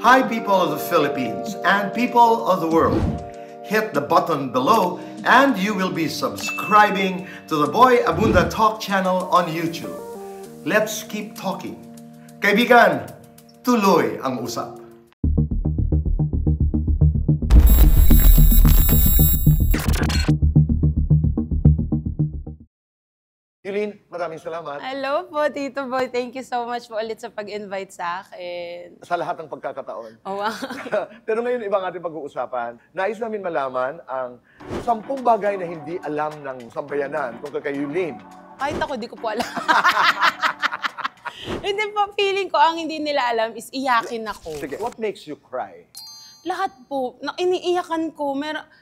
Hi, people of the Philippines and people of the world. Hit the button below and you will be subscribing to the Boy Abunda Talk channel on YouTube. Let's keep talking. Kaibigan, tuloy ang usap. Yulin, maraming salamat. Hello po, Tito Boy. Thank you so much po ulit sa pag-invite sa akin. Sa lahat ng pagkakataon. Oh, wow. Pero ngayon, ibang ating pag-uusapan. Nais namin malaman ang 10 bagay na hindi alam ng sambayanan tungkol kay Yulin. Kahit ako, di ko po alam. Hindi po, feeling ko ang hindi nila alam is iyakin ako. Sige, what makes you cry? Lahat po, iniiyakan ko.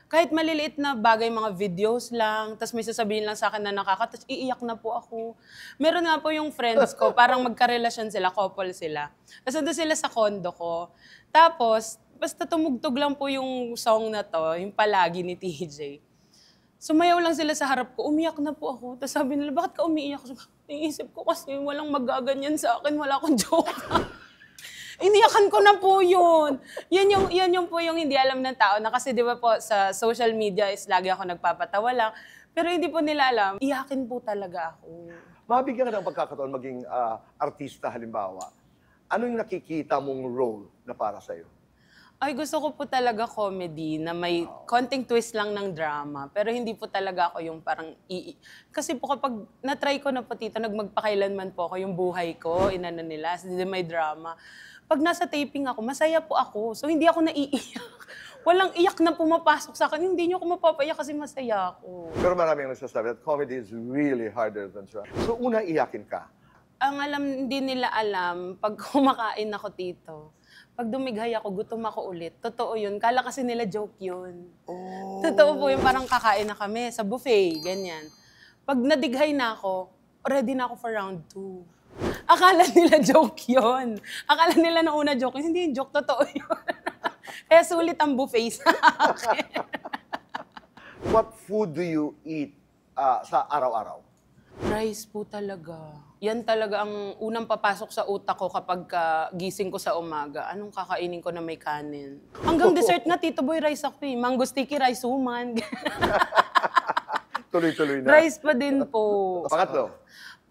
Kahit maliliit na bagay, mga videos lang, tapos may sasabihin lang sa akin na nakaka-touch, iiyak na po ako. Meron nga po yung friends ko, parang magkarelasyon sila, couple sila. Tapos nandun sila sa condo ko. Tapos, basta tumugtog lang po yung song na to, yung Palagi ni TJ. Sumayaw lang sila sa harap ko, umiyak na po ako. Tapos sabi nila, bakit ka umiiyak? Iisip ko kasi walang magaganyan sa akin, wala akong joke. Iniyakan ko na po yun. Yan yung po yung hindi alam ng tao na kasi di ba po sa social media is lagi ako nagpapatawa lang. Pero hindi po nila alam, iyakin po talaga ako. Mabigyan ka ng pagkakataon maging artista halimbawa. Ano yung nakikita mong role na para sa'yo? Ay, gusto ko po talaga comedy na may konting twist lang ng drama. Pero hindi po talaga ako yung parang Kasi po kapag na-try ko na po, Tito, magpakailanman po ako yung buhay ko, inano nila, may drama. Pag nasa taping ako, masaya po ako. So, hindi ako naiiyak. Walang iyak na pumapasok sa akin. Hindi niyo ako mapapaiyak kasi masaya ako. Pero maraming nagsasabi that comedy is really harder than drama. So, una, iyakin ka. Hindi nila alam, pag kumakain ako, Tito, pag dumighay ako, gutom ako ulit. Totoo yun. Kala kasi nila joke yun. Oh. Totoo po yung parang kakain na kami sa buffet, ganyan. Pag nadighay na ako, ready na ako for round 2. Akala nila joke yun. Akala nila na una joke yun. Hindi yung joke, totoo yun. Kaya sulit ang buffet sa akin. What food do you eat sa araw-araw? Rice po talaga. Yan talaga ang unang papasok sa utak ko kapag gising ko sa umaga. Anong kakainin ko na may kanin? Hanggang dessert nga, Tito Boy, rice ako eh. Mango sticky rice woman. Tuloy-tuloy na. Rice pa din po.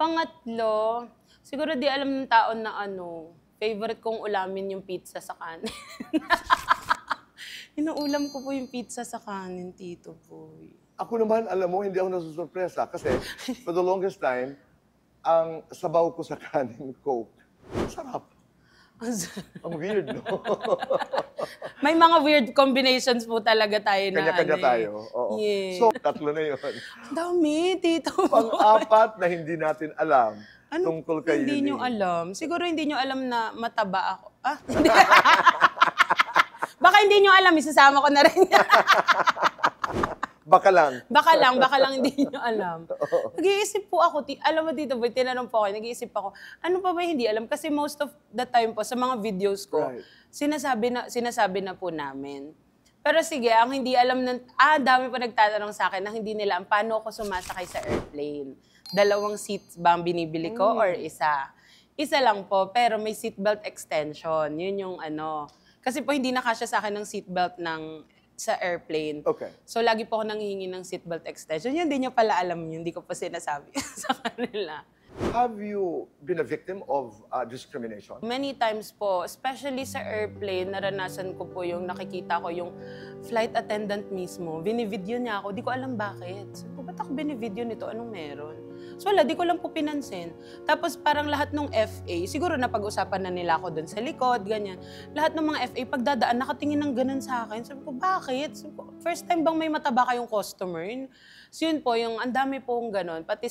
Pangatlo, siguro di alam ng tao na favorite kong ulamin yung pizza sa kanin. Inuulam ko po yung pizza sa kanin, Tito Boy. Ako naman, alam mo, hindi ako nasusurpresa kasi for the longest time, ang sabaw ko sa kanin, Coke, sarap. Ang weird, no? May mga weird combinations po talaga tayo na Kanya-kanya tayo. Oo. Yeah. So, tatlo na yun. Dami, Tito Boy. Pang-apat na hindi natin alam tungkol kay Hindi Yulin. nyo alam. Siguro hindi nyo alam na mataba ako. Hindi. Baka hindi nyo alam, isasama ko na rin. Baka lang. Baka lang hindi nyo alam. Nag-iisip po ako, alam mo Tito Boy, tinanong po ako, nag-iisip ako, ano pa ba hindi alam? Kasi most of the time po, sa mga videos ko, Right. sinasabi na po namin. Pero sige, ang hindi alam, dami pa nagtatanong sa akin na hindi nila alam, paano ako sumasakay sa airplane? 2 seats ba ang binibili ko or isa? Isa lang po, pero may seatbelt extension. Yun yung Kasi po hindi nakasya sa akin ng seatbelt sa airplane. Okay. So, lagi po ako nanghihingi ng seatbelt extension. Yun, hindi nyo pala alam yun. Hindi ko pa sinasabi sa kanila. Have you been a victim of discrimination? Many times po, especially sa airplane, naranasan ko po yung nakikita ko yung flight attendant mismo. Binivideo niya ako. Di ko alam bakit. Sabi ko, ba't ako binivideo nito? Anong meron? So wala, di ko lang po pinansin. Tapos parang lahat ng FA, siguro napag-usapan na nila ako doon sa likod, ganyan. Lahat ng mga FA, pagdadaan, nakatingin ng ganun sa akin. Sabi ko, bakit? Sabi ko, first time bang may mataba kayong customer? So yun po, yung ang dami pong ganun. Pati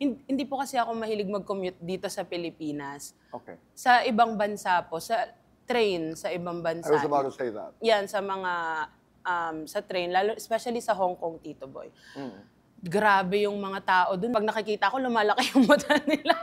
hindi po kasi ako mahilig mag-commute dito sa Pilipinas. Okay. Sa ibang bansa po, sa train, sa ibang bansa. I was about to say that. Yan, sa mga, sa train, lalo, especially sa Hong Kong, Tito Boy. Grabe yung mga tao dun. Pag nakikita ko, lumalaki yung mata nila.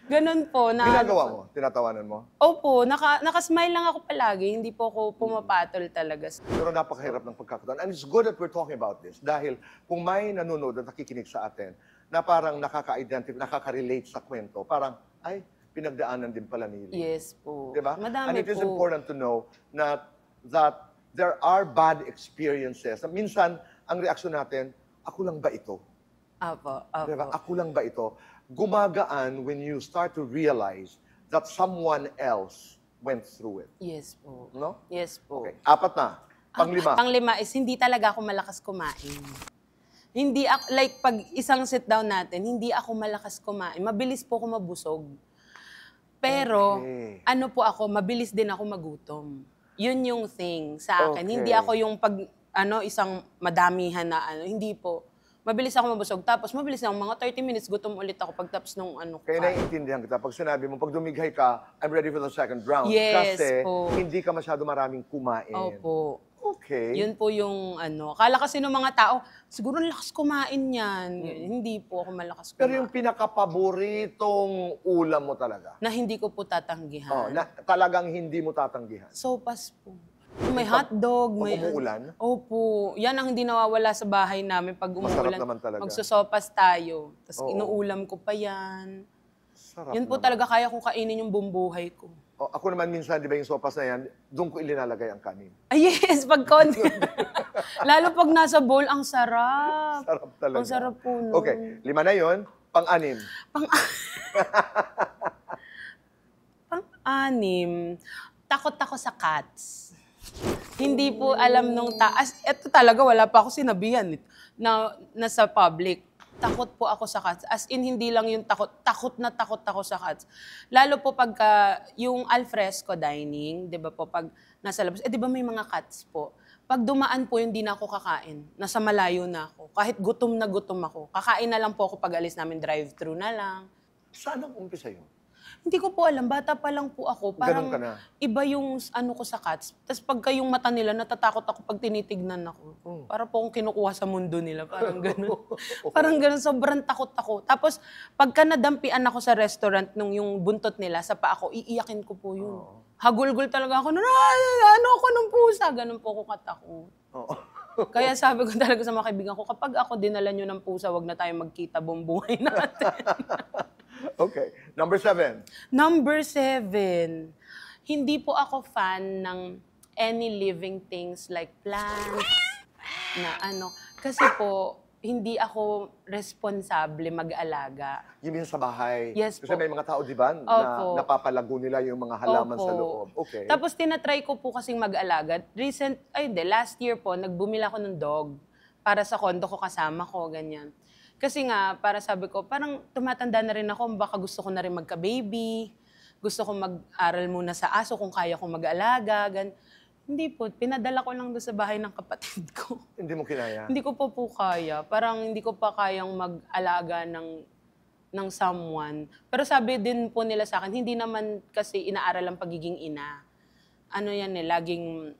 Ganun po. Ginagawa mo? Tinatawanan mo? Opo, nakasmile lang ako palagi. Hindi po ako pumapatol talaga. Pero napakahirap ng pagkakataon. And it's good that we're talking about this. Dahil kung may nanonood at nakikinig sa atin na parang nakaka-identify, nakaka-relate sa kwento, parang, ay, pinagdaanan din pala ni Lee. Yes po. Diba? Madami And it is po. important to know that there are bad experiences. Minsan, ang reaksyon natin, ako lang ba ito? Apo, Diba? apo. Ako lang ba ito? Gumagaan when you start to realize that someone else went through it. Yes po. No? Yes po. Okay. 4 na. Panglima. Panglima is hindi talaga ako malakas kumain. Hindi ako, like pag isang sit down natin, hindi ako malakas kumain. Mabilis po ako mabusog. Pero, Okay. ano po ako, mabilis din ako magutom. Yun yung thing sa akin. Okay. Hindi ako yung pag, isang madamihan na hindi po. Mabilis ako mabusog. Tapos mabilis na mga 30 minutes, gutom ulit ako pagtapos nung Kaya kain. naiintindihan kita. Pag sinabi mo, pag dumighay ka, I'm ready for the second round. Yes Kasi po. hindi ka masyado maraming kumain. Opo. Okay. Yun po yung Akala kasi ng mga tao, siguro lakas kumain yan. Hindi po ako malakas kumain. Pero yung pinakapaboritong ulam mo talaga, Na hindi ko po tatanggihan. na talagang hindi mo tatanggihan. Sopas po. May hotdog. Pag May umuulan? Opo. Yan ang hindi nawawala sa bahay namin pag Masarap umuulan. naman talaga. Magsosopas tayo. Tapos Oo. inuulam ko pa yan. Sarap Yun po naman. talaga kaya kong kainin yung buong buhay ko. Ako naman minsan, di ba yung sopas na yan, doon ko ilinalagay ang kanin. Ay, yes, pag konti. Lalo pag nasa bowl, ang sarap. Sarap talaga. Ang sarap po nun. Okay, 5 na yun. Pang-anim. Pang-anim, takot ako sa cats. Hindi po alam nung taas. Ito talaga, wala pa ako sinabihan na nasa public. Takot po ako sa cats. As in, hindi lang yung takot na takot ako sa cats. Lalo po pagka yung alfresco dining, di ba po, pag nasa labas, di ba may mga cats po? Pag dumaan po, hindi na ako kakain. Nasa malayo na ako. Kahit gutom na gutom ako. Kakain na lang po ako pag alis namin, drive-thru na lang. Saan ang umpisa yun? Hindi ko po alam, bata pa lang po ako. Parang Ganun ka na? iba yung ko sa cats. Tapos pagka yung mata nila, natatakot ako pag tinitignan ako. Para po akong kinukuha sa mundo nila. Parang ganun. Parang ganun, sobrang takot ako. Tapos pagka nadampian ako sa restaurant nung yung buntot nila, sa paa ko, iiyakin ko po yun. Hagulgul talaga ako, ako ng pusa. Ganun po ako katakot. Oo. Kaya sabi ko talaga sa mga kaibigan ko, kapag ako dinala nyo ng pusa, wag na tayo magkita buong buhay natin. Okay. Number 7. Number 7, hindi po ako fan ng any living things like plants, kasi po, hindi ako responsable mag-alaga. Yun yung sa bahay. Yes Kasi po. may mga tao, di ba, na Opo. napapalago nila yung mga halaman Opo. sa loob. Okay. Tapos tinatry ko po kasing mag-alaga. Last year po, nagbumila ako ng dog para sa kondo ko, kasama ko, ganyan. Kasi nga, para sabi ko, parang tumatanda na rin ako, baka gusto ko na rin magka-baby, gusto ko mag-aral muna sa aso kung kaya ko mag-alaga, Hindi po, pinadala ko lang doon sa bahay ng kapatid ko. Hindi mo kinaya? Hindi ko pa po kaya. Parang hindi ko pa kayang mag-alaga ng someone. Pero sabi din po nila sa akin, hindi naman kasi inaaral ang pagiging ina. Laging...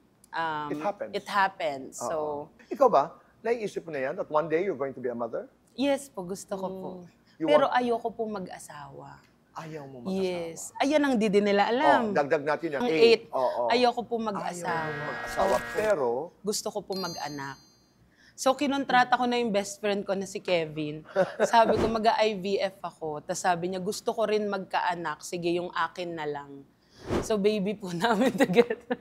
It happens. It happens. So, Ikaw ba, naiisip mo na yan that one day you're going to be a mother? yes po, gusto ko po. You Pero want- ayoko po mag-asawa. Ayaw mo mag-asawa? Yes. Ayan ang di din nila alam. Dagdag natin yung Ang 8. 8. Ayoko po Ayaw mag-asawa. mo mag-asawa. Opo. Pero, Gusto ko po mag-anak. So, kinontrata ko na yung best friend ko na si Kevin. Sabi ko, mag-IVF ako. Tapos sabi niya, gusto ko rin magkaanak. Sige, yung akin na lang. So, baby po namin together.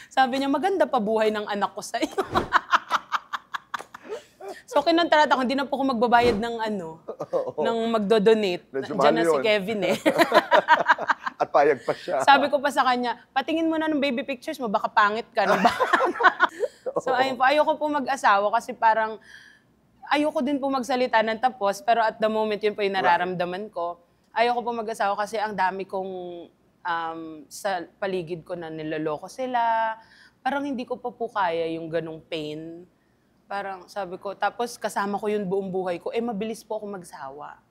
Sabi niya, maganda pa buhay ng anak ko sa'yo. So, kinontrata ko, hindi na po ako magbabayad ng ng magdo-donate. Medyo Diyan na mahal si yun. Kevin eh. at payag pa siya. Sabi ko pa sa kanya, patingin mo na ng baby pictures mo, baka pangit ka. So, ayun po, ayoko po mag-asawa kasi parang ayoko din po magsalita ng tapos, pero at the moment, yun po yung nararamdaman ko. Ayoko po mag-asawa kasi ang dami kong sa paligid ko na niloloko sila. Parang hindi ko pa po kaya yung ganong pain. Parang sabi ko, tapos kasama ko yun buong buhay ko, mabilis po ako magsawa.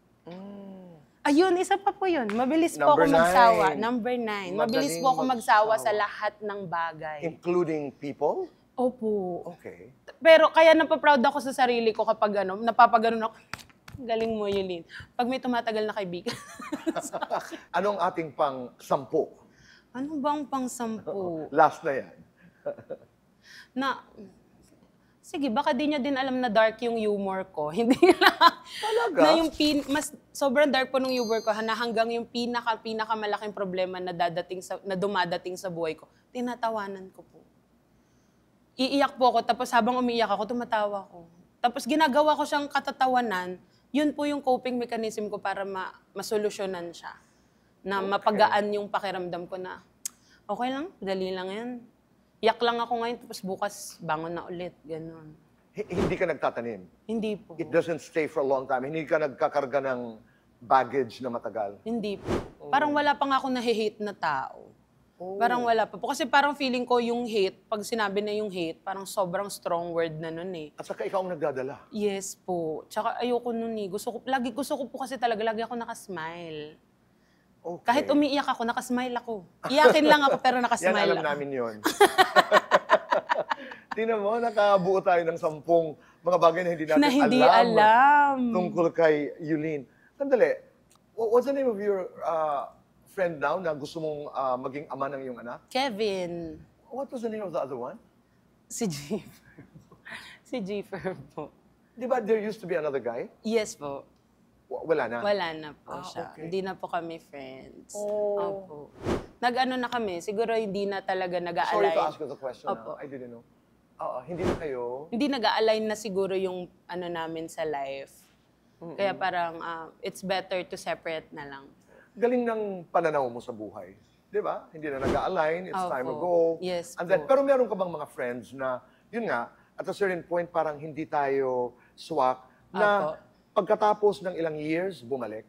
Ayun, isa pa po yun. Mabilis po ako Number magsawa. 9. Number 9. Mabilis Madaling po ako magsawa magsawa. sa lahat ng bagay. Including people? Opo. Okay. Pero kaya napaproud ako sa sarili ko kapag napapaganon ako. Galing mo, Yulin. Pag may tumatagal na kaibigan. Anong ating pang-10? Ano bang pang-10? Last na yan. Sige, baka di niya din alam na dark yung humor ko. Hindi lang. Talaga? Na yung sobrang dark po nung humor ko, na hanggang yung pinakamalaking problema na dumadating sa buhay ko, tinatawanan ko po. Iiyak po ako, tapos habang umiiyak ako, tumatawa ko. Tapos ginagawa ko siyang katatawanan, yun po yung coping mechanism ko para masolusyonan siya. Na mapagaan yung pakiramdam ko na, okay lang, dali lang yan. Iyak lang ako ngayon, tapos bukas bangon na ulit. Ganon. Hindi ka nagtatanim? Hindi po. It doesn't stay for a long time? Hindi ka nagkakarga ng baggage na matagal? Hindi po. Parang wala pa nga ako nahi-hate na tao. Parang wala pa po. Kasi parang feeling ko yung hate, pag sinabi na yung hate, parang sobrang strong word na nun eh. At saka ikaw ang nagdadala? Yes po. Tsaka ayoko nun eh. Lagi gusto ko po kasi talaga, lagi ako nakasmile. Okay. Kahit umiiyak ako, nakasmile ako. Iyakin lang ako pero nakasmile Yan, alam ako. namin yun. Tingnan mo, nakabuo tayo ng 10 mga bagay na hindi natin Na hindi alam. Tungkol kay Yulin. Sandali, what's the name of your friend now na gusto mong maging ama ng iyong anak? Kevin. What was the name of the other one? Si Jeefer. Si Jeefer po. Di ba there used to be another guy? Yes po. Wala na? Wala na po siya. Okay. Hindi na po kami friends. Oh. Opo. Nag-ano na kami, siguro hindi na talaga Sorry nag-a-align. to ask you the question. Opo. I didn't know. Hindi na kayo? Hindi nag-a-align na siguro yung ano namin sa life. Kaya parang it's better to separate na lang. Galing ng pananaw mo sa buhay. Di ba? Hindi na nag-align, it's Opo. time ago. Yes And then, po. pero meron ka bang mga friends na, yun nga, at a certain point, parang hindi tayo swak, na Opo. pagkatapos ng ilang years, bumalik?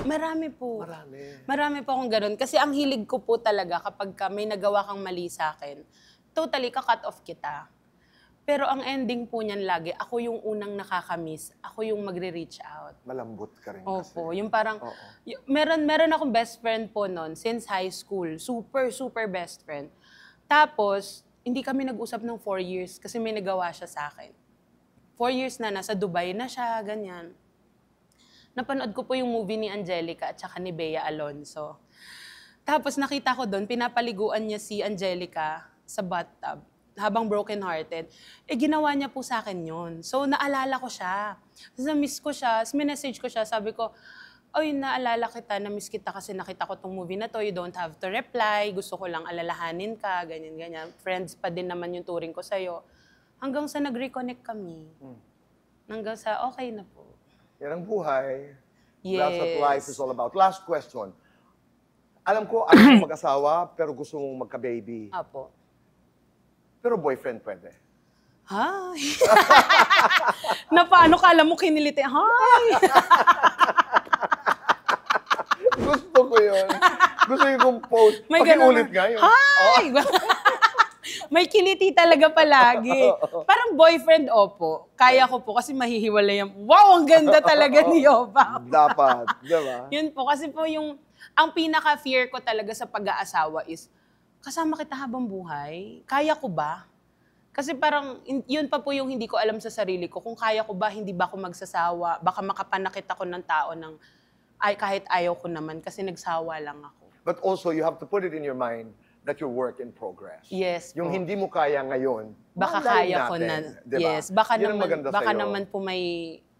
Marami po. Marami. Marami po akong ganun. Kasi ang hilig ko po talaga kapag may nagawa kang mali sa akin, totally ka-cut off kita. Pero ang ending po niyan lagi, ako yung unang nakakamiss. Ako yung magre-reach out. Malambot ka rin kasi. Opo, yung parang, Oo. meron akong best friend po noon since high school. Super, super best friend. Tapos, hindi kami nag-usap ng 4 years kasi may nagawa siya sa akin. 4 years na, nasa Dubai na siya, ganyan. Napanood ko po yung movie ni Angelica at saka ni Bea Alonzo. Tapos nakita ko doon, pinapaliguan niya si Angelica sa bathtub habang broken-hearted. Ginawa niya po sa akin yun. So, naalala ko siya. Tapos na-miss ko siya. Tapos minessage ko siya. Sabi ko, oy, naalala kita, na-miss kita kasi nakita ko tong movie na to. You don't have to reply. Gusto ko lang alalahanin ka, ganyan-ganyan. Friends pa din naman yung turing ko sa'yo. Hanggang sa nag-reconnect kami. Hanggang sa okay na po. Yan ang buhay. Yes. That's what life is all about. Last question. Alam ko, ayaw mo mag-asawa, pero gusto mong magka-baby. Apo. Pero boyfriend pwede. Hi! Na paano kala mo kiniliti? Hi! Gusto ko yun. Gusto yung post. May Pakiulit ganun. nga yun. Hi! May kiliti talaga palagi. Parang boyfriend, opo. Kaya ko po kasi mahihiwalay yung, wow, ang ganda talaga ni Yoba. Dapat, di ba? Yun po, kasi po ang pinaka-fear ko talaga sa pag-aasawa is, kasama kita habang buhay? Kaya ko ba? Kasi parang, yun pa po yung hindi ko alam sa sarili ko. Kung kaya ko ba, hindi ba ako magsasawa? Baka makapanakit ako ng tao ng, kahit ayaw ko naman, kasi nagsawa lang ako. But also, you have to put it in your mind that you're work in progress. Yes Yung po. hindi mo kaya ngayon, Baka malay kaya ko na. natin, di ba? Yes, baka Yun ang naman maganda baka sa'yo. naman po may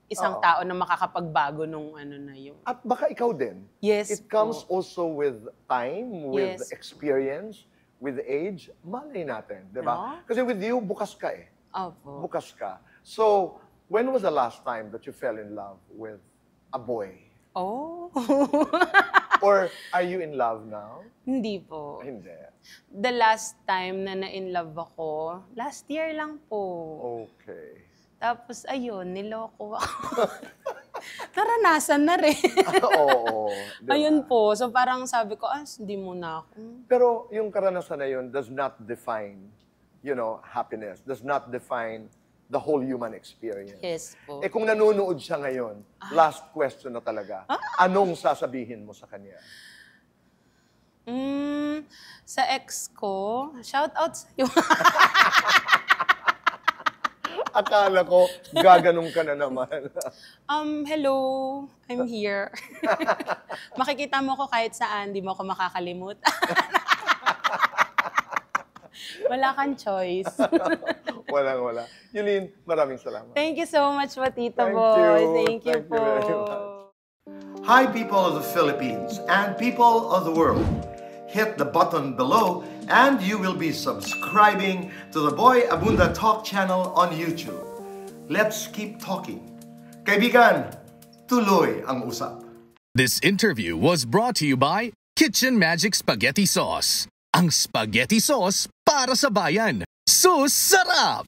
isang Oo. tao na makakapagbago nung ano na yun. At baka ikaw din. Yes It comes po. also with time, with Yes. experience, with age. Malay natin, di ba? No? Kasi with you, bukas ka eh. Opo. Bukas ka. So, when was the last time that you fell in love with a boy? Oh. Or are you in love now? Hindi po. Hindi. The last time na na-in love ako, last year lang po. Okay. Tapos ayun, niloko ako. Naranasan na rin. Oo. diba? Ayun po. So parang sabi ko, hindi muna ako. Pero yung karanasan na yun does not define, happiness. Does not define the whole human experience. Yes po. Kung nanonood siya ngayon, last question na talaga, anong sasabihin mo sa kanya? Sa ex ko, shout out sa'yo. Akala ko, gaganong ka na naman. Hello, I'm here. Makikita mo ko kahit saan, di mo ako makakalimutan. Wala kang choice. Walang-wala. Yulin, maraming salamat. Thank you so much po, Tito Thank Boy. you. Thank you Thank po. you very much. Hi, people of the Philippines and people of the world. Hit the button below and you will be subscribing to the Boy Abunda Talk channel on YouTube. Let's keep talking. Kaibigan, tuloy ang usap. This interview was brought to you by Kitchen Magic Spaghetti Sauce. Ang spaghetti sauce para sa bayan. Sus, sarap!